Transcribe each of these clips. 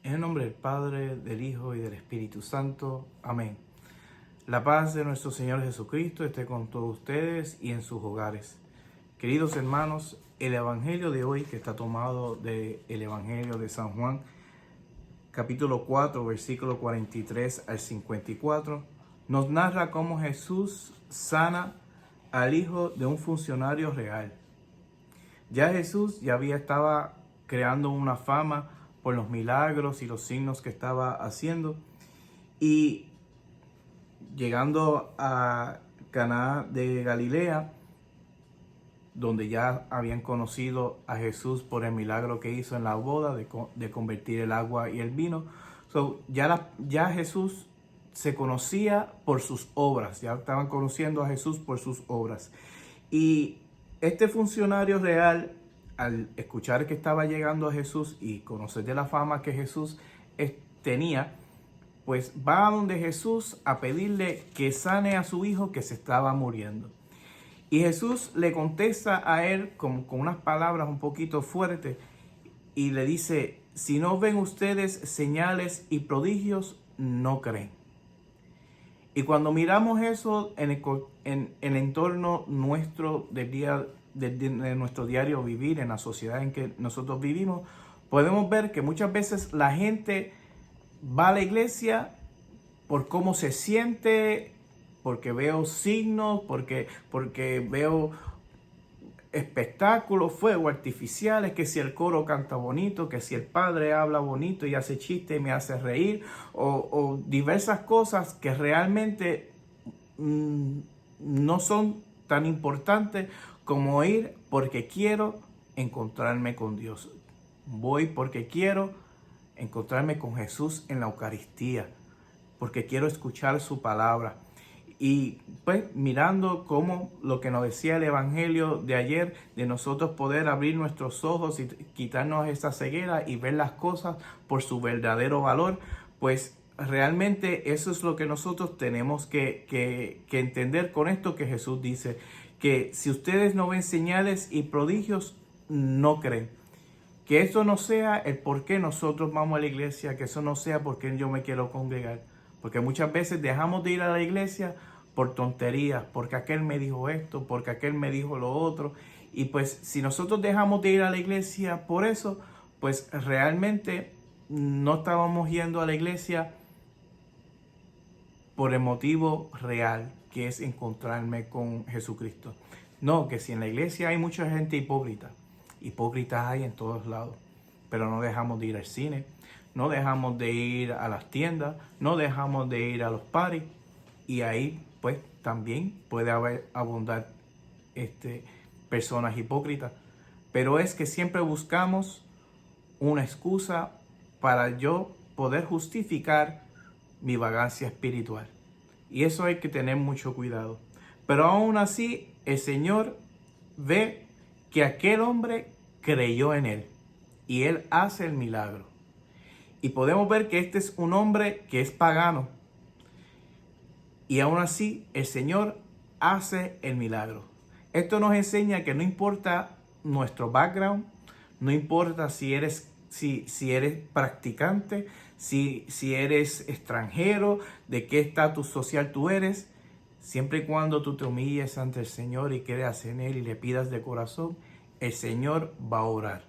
En el nombre del Padre, del Hijo y del Espíritu Santo. Amén. La paz de nuestro Señor Jesucristo esté con todos ustedes y en sus hogares. Queridos hermanos, el Evangelio de hoy, que está tomado del Evangelio de San Juan, capítulo 4, versículo 43 al 54, nos narra cómo Jesús sana al hijo de un funcionario real. Ya Jesús estaba creando una fama por los milagros y los signos que estaba haciendo, y llegando a Caná de Galilea, donde ya habían conocido a Jesús por el milagro que hizo en la boda de convertir el agua y el vino. Ya Jesús se conocía por sus obras, ya estaban conociendo a Jesús por sus obras. Y este funcionario real, al escuchar que estaba llegando a Jesús y conocer de la fama que Jesús tenía, pues va a donde Jesús a pedirle que sane a su hijo que se estaba muriendo. Y Jesús le contesta a él con unas palabras un poquito fuertes y le dice: si no ven ustedes señales y prodigios, no creen. Y cuando miramos eso en el entorno nuestro de nuestro diario vivir, en la sociedad en que nosotros vivimos, podemos ver que muchas veces la gente va a la iglesia por cómo se siente, porque veo signos, porque veo espectáculos, fuegos artificiales, que si el coro canta bonito, que si el padre habla bonito y hace chiste y me hace reír, o diversas cosas que realmente no son tan importantes como ir porque quiero encontrarme con Dios. Voy porque quiero encontrarme con Jesús en la Eucaristía, porque quiero escuchar su palabra. Y pues mirando cómo lo que nos decía el Evangelio de ayer, de nosotros poder abrir nuestros ojos y quitarnos esta ceguera y ver las cosas por su verdadero valor, pues realmente eso es lo que nosotros tenemos que entender con esto que Jesús dice, que si ustedes no ven señales y prodigios, no creen. Que esto no sea el por qué nosotros vamos a la iglesia, que eso no sea porque yo me quiero congregar. Porque muchas veces dejamos de ir a la iglesia por tonterías, porque aquel me dijo esto, porque aquel me dijo lo otro. Y pues si nosotros dejamos de ir a la iglesia por eso, pues realmente no estábamos yendo a la iglesia por el motivo real, que es encontrarme con Jesucristo. No, que si en la iglesia hay mucha gente hipócrita, hipócritas hay en todos lados, pero no dejamos de ir al cine, no dejamos de ir a las tiendas, no dejamos de ir a los parties, y ahí pues también puede abundar personas hipócritas. Pero es que siempre buscamos una excusa para yo poder justificar mi vagancia espiritual. Y eso hay que tener mucho cuidado. Pero aún así, el Señor ve que aquel hombre creyó en Él y Él hace el milagro. Y podemos ver que este es un hombre que es pagano. Y aún así, el Señor hace el milagro. Esto nos enseña que no importa nuestro background, no importa si eres practicante, si eres extranjero, de qué estatus social tú eres, siempre y cuando tú te humilles ante el Señor y creas en Él y le pidas de corazón, el Señor va a orar,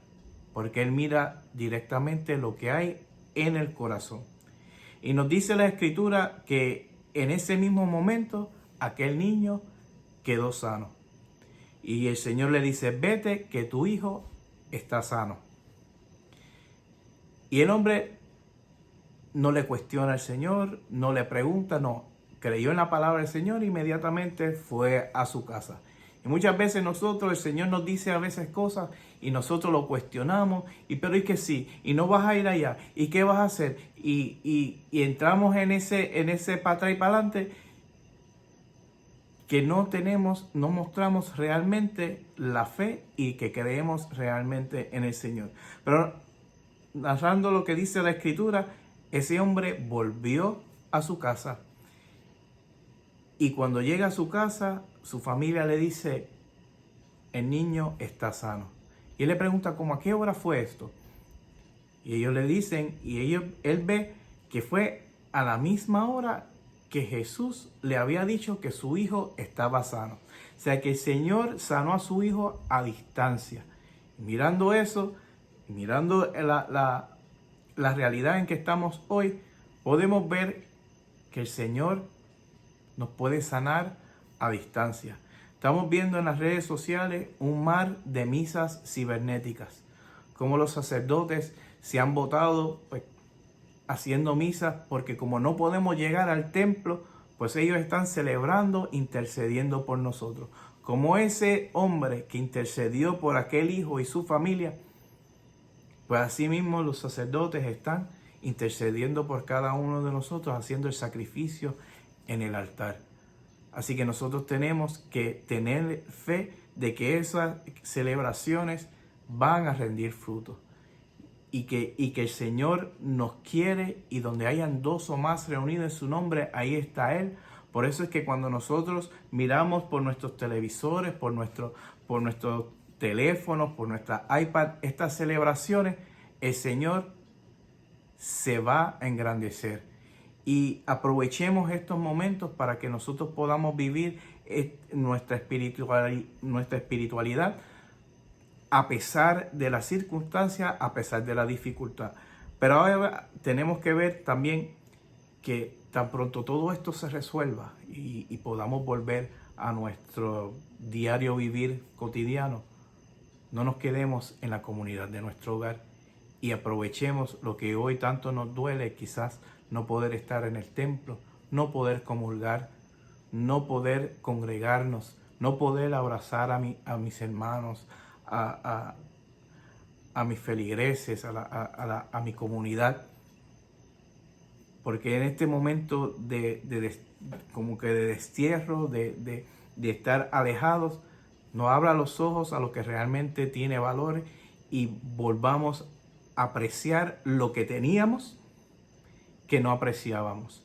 porque Él mira directamente lo que hay en el corazón. Y nos dice la Escritura que en ese mismo momento aquel niño quedó sano. Y el Señor le dice: vete, que tu hijo está sano. Y el hombre no le cuestiona al Señor, no le pregunta, no. Creyó en la palabra del Señor e inmediatamente fue a su casa. Y muchas veces nosotros, el Señor nos dice a veces cosas y nosotros lo cuestionamos, pero es que sí, y no vas a ir allá, y qué vas a hacer, y entramos en ese para atrás y para adelante, que no mostramos realmente la fe y que creemos realmente en el Señor. Pero narrando lo que dice la Escritura, ese hombre volvió a su casa. Y cuando llega a su casa, su familia le dice: el niño está sano. Y él le pregunta: ¿cómo a qué hora fue esto? Y ellos le dicen, él ve que fue a la misma hora que Jesús le había dicho que su hijo estaba sano. O sea que el Señor sanó a su hijo a distancia. Mirando eso, mirando la realidad en que estamos hoy, podemos ver que el Señor nos puede sanar a distancia. Estamos viendo en las redes sociales un mar de misas cibernéticas, como los sacerdotes se han botado pues, haciendo misas, porque como no podemos llegar al templo, pues ellos están celebrando, intercediendo por nosotros. Como ese hombre que intercedió por aquel hijo y su familia, pues así mismo los sacerdotes están intercediendo por cada uno de nosotros, haciendo el sacrificio en el altar. Así que nosotros tenemos que tener fe de que esas celebraciones van a rendir frutos. Y que el Señor nos quiere, y donde hayan dos o más reunidos en su nombre, ahí está Él. Por eso es que cuando nosotros miramos por nuestros televisores, por nuestros teléfonos, por nuestra iPad, estas celebraciones, el Señor se va a engrandecer. Y aprovechemos estos momentos para que nosotros podamos vivir nuestra espiritualidad a pesar de las circunstancias, a pesar de la dificultad. Pero ahora tenemos que ver también que tan pronto todo esto se resuelva y podamos volver a nuestro diario vivir cotidiano, no nos quedemos en la comunidad de nuestro hogar y aprovechemos lo que hoy tanto nos duele, quizás no poder estar en el templo, no poder comulgar, no poder congregarnos, no poder abrazar a mis hermanos, a mis feligreses, a mi comunidad, porque en este momento como que de destierro, de estar alejados, nos abra los ojos a lo que realmente tiene valor y volvamos a apreciar lo que teníamos que no apreciábamos.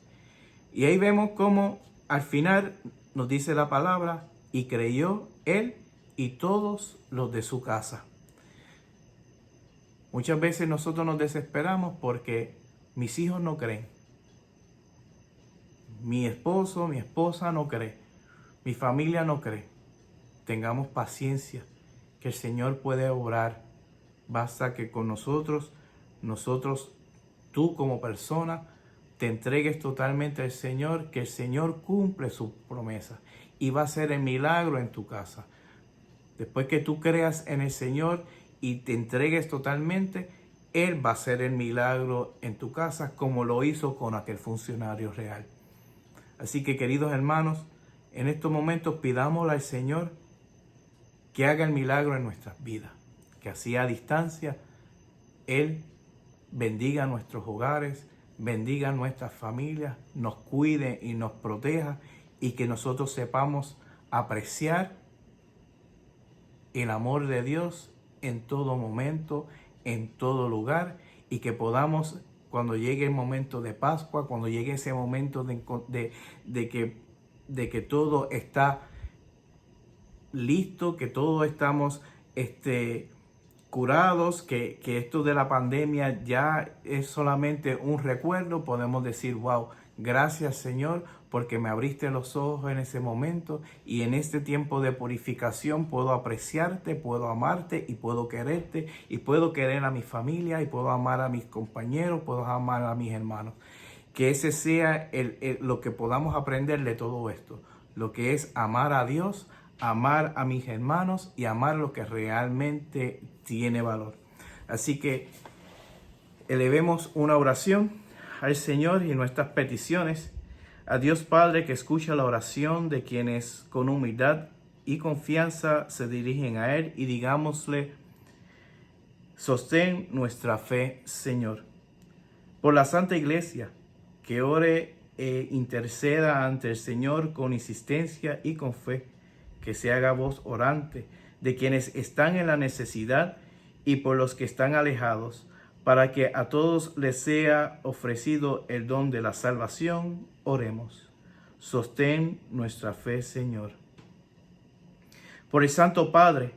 Y ahí vemos cómo al final nos dice la palabra, y creyó él y todos los de su casa. Muchas veces nosotros nos desesperamos porque mis hijos no creen, mi esposo, mi esposa no cree, mi familia no cree. Tengamos paciencia, que el Señor puede obrar. Basta que con nosotros, tú como persona, te entregues totalmente al Señor, que el Señor cumple sus promesas y va a hacer el milagro en tu casa. Después que tú creas en el Señor y te entregues totalmente, Él va a hacer el milagro en tu casa como lo hizo con aquel funcionario real. Así que, queridos hermanos, en estos momentos pidámosle al Señor que haga el milagro en nuestras vidas, que así a distancia Él bendiga nuestros hogares, bendiga nuestras familias, nos cuide y nos proteja, y que nosotros sepamos apreciar el amor de Dios en todo momento, en todo lugar, y que podamos, cuando llegue el momento de Pascua, cuando llegue ese momento de que todo está listo, que todos estamos curados, que esto de la pandemia ya es solamente un recuerdo, podemos decir, wow, gracias Señor, porque me abriste los ojos en ese momento, y en este tiempo de purificación puedo apreciarte, puedo amarte y puedo quererte, y puedo querer a mi familia, y puedo amar a mis compañeros, puedo amar a mis hermanos. Que ese sea lo que podamos aprender de todo esto, lo que es amar a Dios, amar a mis hermanos y amar lo que realmente tiene valor. Así que elevemos una oración al Señor y nuestras peticiones a Dios Padre, que escucha la oración de quienes con humildad y confianza se dirigen a Él, y digámosle: sostén nuestra fe, Señor. Por la Santa Iglesia, que ore e interceda ante el Señor con insistencia y con fe, que se haga voz orante de quienes están en la necesidad y por los que están alejados, para que a todos les sea ofrecido el don de la salvación. Oremos. Sostén nuestra fe, Señor. Por el Santo Padre,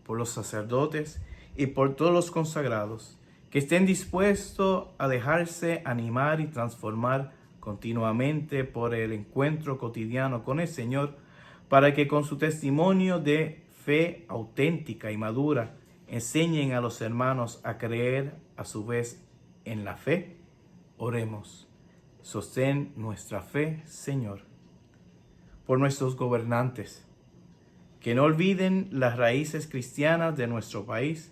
por los sacerdotes y por todos los consagrados, que estén dispuestos a dejarse animar y transformar continuamente por el encuentro cotidiano con el Señor, para que con su testimonio de fe auténtica y madura enseñen a los hermanos a creer a su vez en la fe. Oremos. Sostén nuestra fe, Señor. Por nuestros gobernantes, que no olviden las raíces cristianas de nuestro país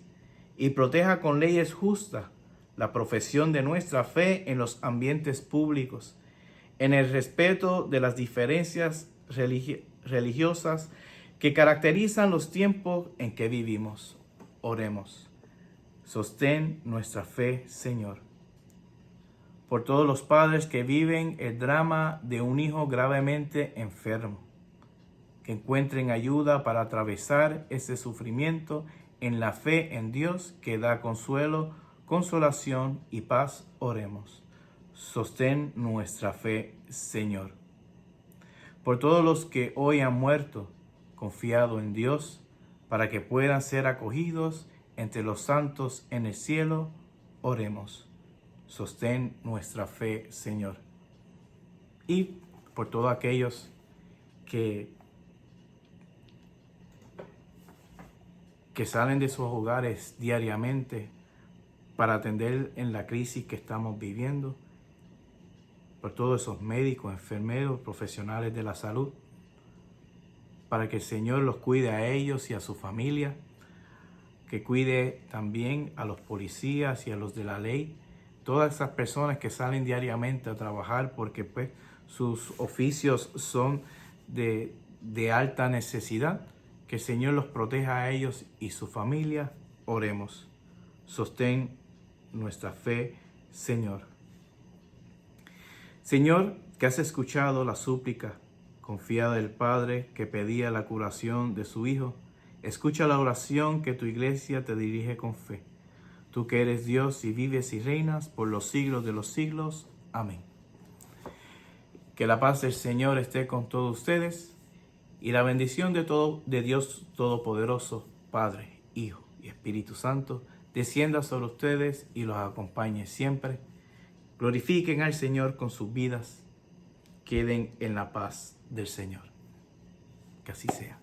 y proteja con leyes justas la profesión de nuestra fe en los ambientes públicos, en el respeto de las diferencias religiosas que caracterizan los tiempos en que vivimos. Oremos. Sostén nuestra fe, Señor. Por todos los padres que viven el drama de un hijo gravemente enfermo, que encuentren ayuda para atravesar ese sufrimiento en la fe en Dios que da consuelo, consolación y paz. Oremos. Sostén nuestra fe, Señor. Por todos los que hoy han muerto, confiado en Dios, para que puedan ser acogidos entre los santos en el cielo, oremos. Sostén nuestra fe, Señor. Y por todos aquellos que salen de sus hogares diariamente para atender en la crisis que estamos viviendo, por todos esos médicos, enfermeros, profesionales de la salud, para que el Señor los cuide a ellos y a su familia, que cuide también a los policías y a los de la ley, todas esas personas que salen diariamente a trabajar porque pues sus oficios son de alta necesidad. Que el Señor los proteja a ellos y su familia. Oremos. Sostén nuestra fe, Señor. Señor, que has escuchado la súplica confiada del Padre que pedía la curación de su Hijo, escucha la oración que tu iglesia te dirige con fe. Tú que eres Dios y vives y reinas por los siglos de los siglos. Amén. Que la paz del Señor esté con todos ustedes. Y la bendición de Dios Todopoderoso, Padre, Hijo y Espíritu Santo, descienda sobre ustedes y los acompañe siempre. Glorifiquen al Señor con sus vidas. Queden en la paz del Señor. Que así sea.